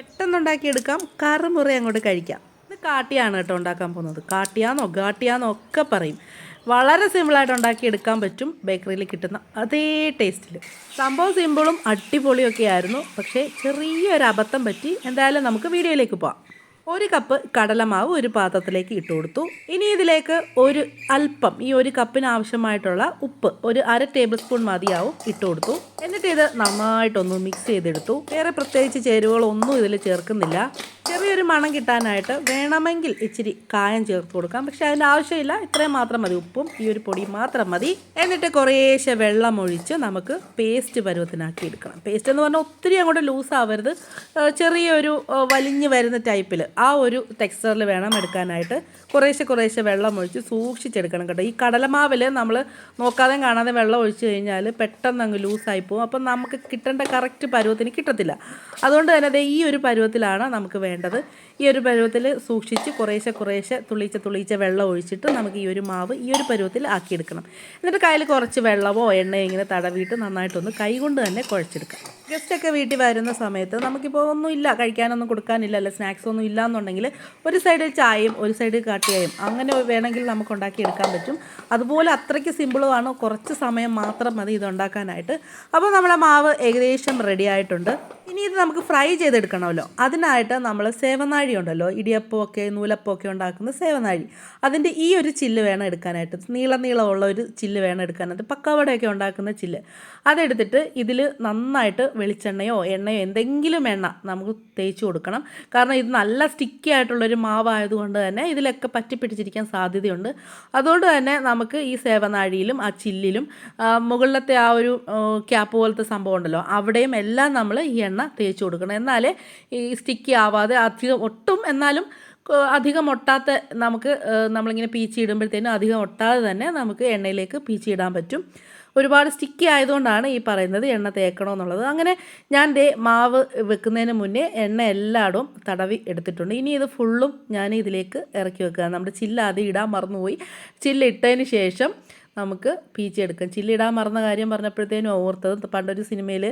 പെട്ടെന്നുണ്ടാക്കിയെടുക്കാം, കറുമുറ അങ്ങോട്ട് കഴിക്കാം. ഇത് കാട്ടിയാണ് കേട്ടോ ഉണ്ടാക്കാൻ പോകുന്നത്. കാട്ടിയാന്നോ ഗാട്ടിയാന്നോ ഒക്കെ പറയും. വളരെ സിമ്പിളായിട്ട് ഉണ്ടാക്കിയെടുക്കാൻ പറ്റും, ബേക്കറിയിൽ കിട്ടുന്ന അതേ ടേസ്റ്റിൽ. സംഭവം സിമ്പിളും അടിപൊളിയൊക്കെ ആയിരുന്നു, പക്ഷേ ചെറിയൊരു അബദ്ധം പറ്റി. എന്തായാലും നമുക്ക് വീഡിയോയിലേക്ക് പോവാം. ഒരു കപ്പ് കടലമാവ് ഒരു പാത്രത്തിലേക്ക് ഇട്ട് കൊടുത്തു. ഇനി ഇതിലേക്ക് ഒരു അല്പം, ഈ ഒരു കപ്പിന് ആവശ്യമായിട്ടുള്ള ഉപ്പ് ഒരു 1/2 ടേബിൾ സ്പൂൺ മതിയാവും ഇട്ട് കൊടുത്തു. എന്നിട്ട് ഇത് നന്നായിട്ടൊന്ന് മിക്സ് ചെയ്തെടുത്തു. വേറെ പ്രത്യേകിച്ച് ചേരുവകളൊന്നും ഇതിൽ ചേർക്കുന്നില്ല. ചെറിയൊരു മണം കിട്ടാനായിട്ട് വേണമെങ്കിൽ ഇച്ചിരി കായം ചേർത്ത് കൊടുക്കാം, പക്ഷെ അതിൻ്റെ ആവശ്യമില്ല. ഇത്രയും മാത്രം മതി, ഉപ്പും ഈ ഒരു പൊടി മാത്രം മതി. എന്നിട്ട് കുറേശ്ശെ വെള്ളം ഒഴിച്ച് നമുക്ക് പേസ്റ്റ് പരുവത്തിനാക്കി എടുക്കണം. പേസ്റ്റ് എന്ന് പറഞ്ഞാൽ ഒത്തിരി അങ്ങോട്ട് ലൂസ് ആവരുത്, ചെറിയൊരു വലിഞ്ഞ് വരുന്ന ടൈപ്പിൽ ആ ഒരു ടെക്സ്ചറിൽ വേണം എടുക്കാനായിട്ട്. കുറേശ്ശെ വെള്ളം ഒഴിച്ച് സൂക്ഷിച്ചെടുക്കണം കേട്ടോ. ഈ കടലമാവിൽ നമ്മൾ നോക്കാതെ കാണാതെ വെള്ളം ഒഴിച്ച് കഴിഞ്ഞാൽ പെട്ടെന്ന് അങ്ങ് ലൂസായി പോകും. അപ്പം നമുക്ക് കിട്ടേണ്ട കറക്റ്റ് പരുവത്തിന് കിട്ടത്തില്ല. അതുകൊണ്ട് തന്നെ ഈ ഒരു പരുവത്തിലാണ് നമുക്ക് വേണ്ടത്. ഈ ഒരു പരുവത്തിൽ സൂക്ഷിച്ച് കുറേശ്ശെ തുള്ളിച്ച വെള്ളം ഒഴിച്ചിട്ട് നമുക്ക് ഈ ഒരു മാവ് ഈ ഒരു പരുവത്തിൽ ആക്കിയെടുക്കണം. എന്നിട്ട് കയ്യിൽ കുറച്ച് വെള്ളമോ എണ്ണയോ ഇങ്ങനെ തടവിയിട്ട് നന്നായിട്ടൊന്ന് കൈകൊണ്ട് തന്നെ കുഴച്ചെടുക്കാം. ഗസ്റ്റൊക്കെ വീട്ടിൽ വരുന്ന സമയത്ത് നമുക്കിപ്പോൾ ഒന്നുമില്ല, കഴിക്കാനൊന്നും കൊടുക്കാനില്ല, അല്ല സ്നാക്സ് ഒന്നും ഇല്ല എന്നുണ്ടെങ്കിൽ ഒരു സൈഡിൽ ചായയും ഒരു സൈഡിൽ കാട്ടിയായും അങ്ങനെ വേണമെങ്കിൽ നമുക്ക് ഉണ്ടാക്കിയെടുക്കാൻ പറ്റും. അതുപോലെ അത്രയ്ക്ക് സിമ്പിളുമാണ്, കുറച്ച് സമയം മാത്രം മതി ഇതുണ്ടാക്കാനായിട്ട്. അപ്പോൾ നമ്മുടെ മാവ് ഏകദേശം റെഡി ആയിട്ടുണ്ട്. ഇനി ഇത് നമുക്ക് ഫ്രൈ ചെയ്തെടുക്കണമല്ലോ. അതിനായിട്ട് നമ്മൾ സേവനാഴി ഉണ്ടല്ലോ, ഇടിയപ്പമൊക്കെ നൂലപ്പമൊക്കെ ഉണ്ടാക്കുന്ന സേവനാഴി, അതിൻ്റെ ഈ ഒരു ചില്ല് വേണം എടുക്കാനായിട്ട്. നീളമുള്ള ഒരു ചില്ല് വേണം എടുക്കാനായിട്ട്. പക്കവടയൊക്കെ ഉണ്ടാക്കുന്ന ചില്ല് അതെടുത്തിട്ട് ഇതിൽ നന്നായിട്ട് വെളിച്ചെണ്ണയോ എണ്ണയോ എന്തെങ്കിലും എണ്ണ നമുക്ക് തേച്ച് കൊടുക്കണം. കാരണം ഇത് നല്ല സ്റ്റിക്കി ആയിട്ടുള്ളൊരു മാവായതുകൊണ്ട് തന്നെ ഇതിലൊക്കെ പറ്റിപ്പിടിച്ചിരിക്കാൻ സാധ്യതയുണ്ട്. അതുകൊണ്ട് തന്നെ നമുക്ക് ഈ സേവനാഴിയിലും ആ ചില്ലിലും മുകളിലത്തെ ആ ഒരു ക്യാപ്പ് പോലത്തെ സംഭവം ഉണ്ടല്ലോ, അവിടെയും എല്ലാം നമ്മൾ ഈ എണ്ണ തേച്ച് കൊടുക്കണം. എന്നാലേ ഈ സ്റ്റിക്കി ആവാതെ ഒട്ടും എന്നാലും അധികം ഒട്ടാത്ത നമുക്ക് നമ്മളിങ്ങനെ പീച്ചി ഇടുമ്പോഴത്തേനും അധികം ഒട്ടാതെ തന്നെ നമുക്ക് എണ്ണയിലേക്ക് പീച്ചി ഇടാൻ പറ്റും. ഒരുപാട് സ്റ്റിക്കി ആയതുകൊണ്ടാണ് ഈ പറയുന്നത് എണ്ണ തേക്കണമെന്നുള്ളത്. അങ്ങനെ ഞാൻ മാവ് വെക്കുന്നതിന് മുന്നേ എണ്ണ എല്ലായിടവും തടവി എടുത്തിട്ടുണ്ട്. ഇനി ഇത് ഫുള്ളും ഞാൻ ഇതിലേക്ക് ഇറക്കി വെക്കുക. നമ്മുടെ ചില്ല് ആദ്യം ഇടാൻ മറന്നുപോയി. ചില്ലിട്ടതിന് ശേഷം നമുക്ക് പീച്ചെടുക്കാം. ചില്ലിടാൻ മറന്ന കാര്യം പറഞ്ഞപ്പോഴത്തേനും ഓർത്തത്, പണ്ടൊരു സിനിമയിൽ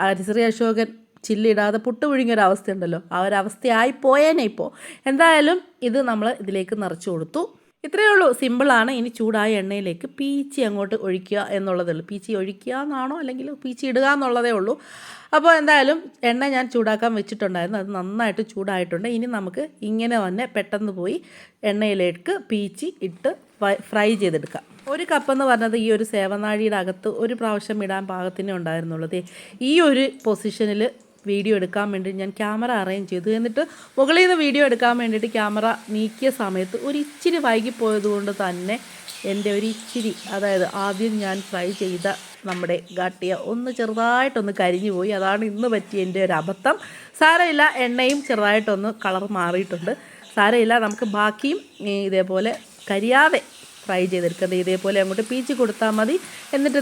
ഹരിശ്രീ അശോകൻ ചില്ലിടാതെ പുട്ട് പുഴുങ്ങിയൊരവസ്ഥ ഉണ്ടല്ലോ, ആ ഒരവസ്ഥയായി പോയേനെ ഇപ്പോൾ. എന്തായാലും ഇത് നമ്മൾ ഇതിലേക്ക് നിറച്ച് കൊടുത്തു. ഇത്രയേ ഉള്ളൂ, സിമ്പിളാണ്. ഇനി ചൂടായ എണ്ണയിലേക്ക് പീച്ചി അങ്ങോട്ട് ഒഴിക്കുക എന്നുള്ളതേ ഉള്ളൂ. പീച്ചി ഒഴിക്കുക എന്നാണോ അല്ലെങ്കിൽ പീച്ചി ഇടുക എന്നുള്ളതേ ഉള്ളൂ. അപ്പോൾ എന്തായാലും എണ്ണ ഞാൻ ചൂടാക്കാൻ വെച്ചിട്ടുണ്ടായിരുന്നു, അത് നന്നായിട്ട് ചൂടായിട്ടുണ്ട്. ഇനി നമുക്ക് ഇങ്ങനെ തന്നെ പെട്ടെന്ന് പോയി എണ്ണയിലേക്ക് പീച്ചി ഇട്ട് ഫ്രൈ ചെയ്തെടുക്കാം. ഒരു കപ്പെന്ന് പറഞ്ഞത് ഈ ഒരു സേവനാഴിയുടെ അകത്ത് ഒരു പ്രാവശ്യം ഇടാൻ പാകത്തിനേ ഉണ്ടായിരുന്നുള്ളത്. ഈ ഒരു പൊസിഷനിൽ വീഡിയോ എടുക്കാൻ വേണ്ടി ഞാൻ ക്യാമറ അറേഞ്ച് ചെയ്തു. എന്നിട്ട് മുകളിൽ നിന്ന് വീഡിയോ എടുക്കാൻ വേണ്ടിയിട്ട് ക്യാമറ നീക്കിയ സമയത്ത് ഒരു ഇച്ചിരി വൈകിപ്പോയതുകൊണ്ട് തന്നെ എൻ്റെ ഒരു ഇച്ചിരി, അതായത് ആദ്യം ഞാൻ ഫ്രൈ ചെയ്ത നമ്മുടെ ഗാട്ടിയ ഒന്ന് ചെറുതായിട്ടൊന്ന് കരിഞ്ഞു പോയി. അതാണ് ഇന്ന് പറ്റിയ എൻ്റെ ഒരു അബദ്ധം. സാരമില്ല, എണ്ണയും ചെറുതായിട്ടൊന്ന് കളർ മാറിയിട്ടുണ്ട്. സാരമില്ല, നമുക്ക് ബാക്കിയും ഇതേപോലെ കരിയാതെ ഫ്രൈ ചെയ്തെടുക്കുന്നത്. ഇതേപോലെ അങ്ങോട്ട് പീച്ച് കൊടുത്താൽ മതി. എന്നിട്ട്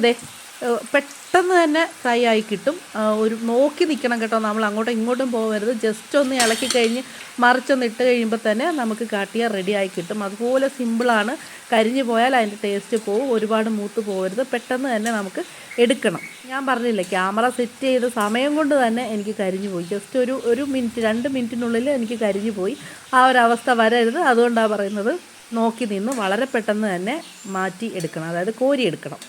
പെട്ടെന്ന് തന്നെ ഫ്രൈ ആയി കിട്ടും. ഒരു നോക്കി നിൽക്കണം കേട്ടോ, നമ്മൾ അങ്ങോട്ടും ഇങ്ങോട്ടും പോകരുത്. ജസ്റ്റ് ഒന്ന് ഇളക്കി കഴിഞ്ഞ് മറിച്ചൊന്ന് ഇട്ട് കഴിയുമ്പോൾ തന്നെ നമുക്ക് കാട്ടിയ റെഡി ആയി കിട്ടും. അതുപോലെ സിമ്പിളാണ്. കരിഞ്ഞു പോയാൽ അതിൻ്റെ ടേസ്റ്റ് പോവും. ഒരുപാട് മൂത്ത് പോകരുത്, പെട്ടെന്ന് തന്നെ നമുക്ക് എടുക്കണം. ഞാൻ പറഞ്ഞില്ലേ, ക്യാമറ സെറ്റ് ചെയ്ത സമയം കൊണ്ട് തന്നെ എനിക്ക് കരിഞ്ഞു പോയി. ജസ്റ്റ് ഒരു മിനിറ്റ് 2 മിനിറ്റിനുള്ളിൽ എനിക്ക് കരിഞ്ഞു പോയി. ആ ഒരവസ്ഥ വരരുത്, അതുകൊണ്ടാണ് പറയുന്നത്. നോക്കി നിന്ന് വളരെ പെട്ടെന്ന് തന്നെ മാറ്റി എടുക്കണം, അതായത് കോരിയെടുക്കണം.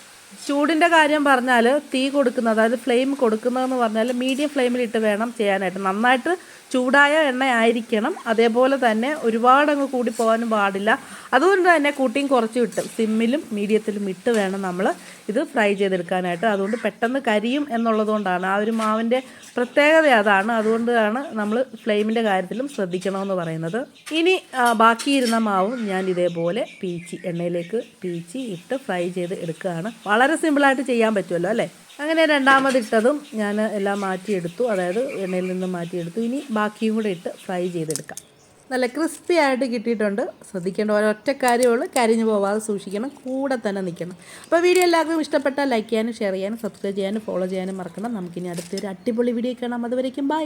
ചൂടിൻ്റെ കാര്യം പറഞ്ഞാൽ തീ കൊടുക്കുന്നത്, അതായത് ഫ്ലെയിം കൊടുക്കുന്നതെന്ന് പറഞ്ഞാൽ മീഡിയം ഫ്ലെയിമിലിട്ട് വേണം ചെയ്യാനായിട്ട്. നന്നായിട്ട് ചൂടായ എണ്ണ ആയിരിക്കണം. അതേപോലെ തന്നെ ഒരുപാടങ്ങ് കൂടി പോകാനും പാടില്ല. അതുകൊണ്ട് തന്നെ കൂട്ടിയും കുറച്ചും ഇട്ട് സിമ്മിലും മീഡിയത്തിലും ഇട്ട് വേണം നമ്മൾ ഇത് ഫ്രൈ ചെയ്തെടുക്കാനായിട്ട്. അതുകൊണ്ട് പെട്ടെന്ന് കരിയും എന്നുള്ളതുകൊണ്ടാണ്, ആ ഒരു മാവിൻ്റെ പ്രത്യേകത അതാണ്. അതുകൊണ്ടാണ് നമ്മൾ ഫ്ലെയിമിൻ്റെ കാര്യത്തിലും ശ്രദ്ധിക്കണമെന്ന് പറയുന്നത്. ഇനി ബാക്കിയിരുന്ന മാവും ഞാൻ ഇതേപോലെ എണ്ണയിലേക്ക് പീച്ചി ഇട്ട് ഫ്രൈ ചെയ്ത് എടുക്കുകയാണ്. വളരെ സിമ്പിളായിട്ട് ചെയ്യാൻ പറ്റുമല്ലോ അല്ലേ. അങ്ങനെ രണ്ടാമതിട്ടതും ഞാൻ എല്ലാം മാറ്റിയെടുത്തു, അതായത് എണ്ണയിൽ നിന്ന് മാറ്റിയെടുത്തു. ഇനി ബാക്കിയും കൂടെ ഇട്ട് ഫ്രൈ ചെയ്തെടുക്കാം. നല്ല ക്രിസ്പി ആയിട്ട് കിട്ടിയിട്ടുണ്ട്. ശ്രദ്ധിക്കേണ്ട ഒരൊറ്റ കാര്യമുള്ളൂ, കരിഞ്ഞു പോവാതെ സൂക്ഷിക്കണം, കൂടെ തന്നെ നിൽക്കണം. അപ്പോൾ വീഡിയോ എല്ലാവർക്കും ഇഷ്ടപ്പെട്ടാൽ ലൈക്ക് ചെയ്യാനും ഷെയർ ചെയ്യാനും സബ്സ്ക്രൈബ് ചെയ്യാനും ഫോളോ ചെയ്യാനും മറക്കണം. നമുക്കിനി അടുത്തൊരു അടിപൊളി വീഡിയോ കാണാം. അതുവരേക്കും ബൈ.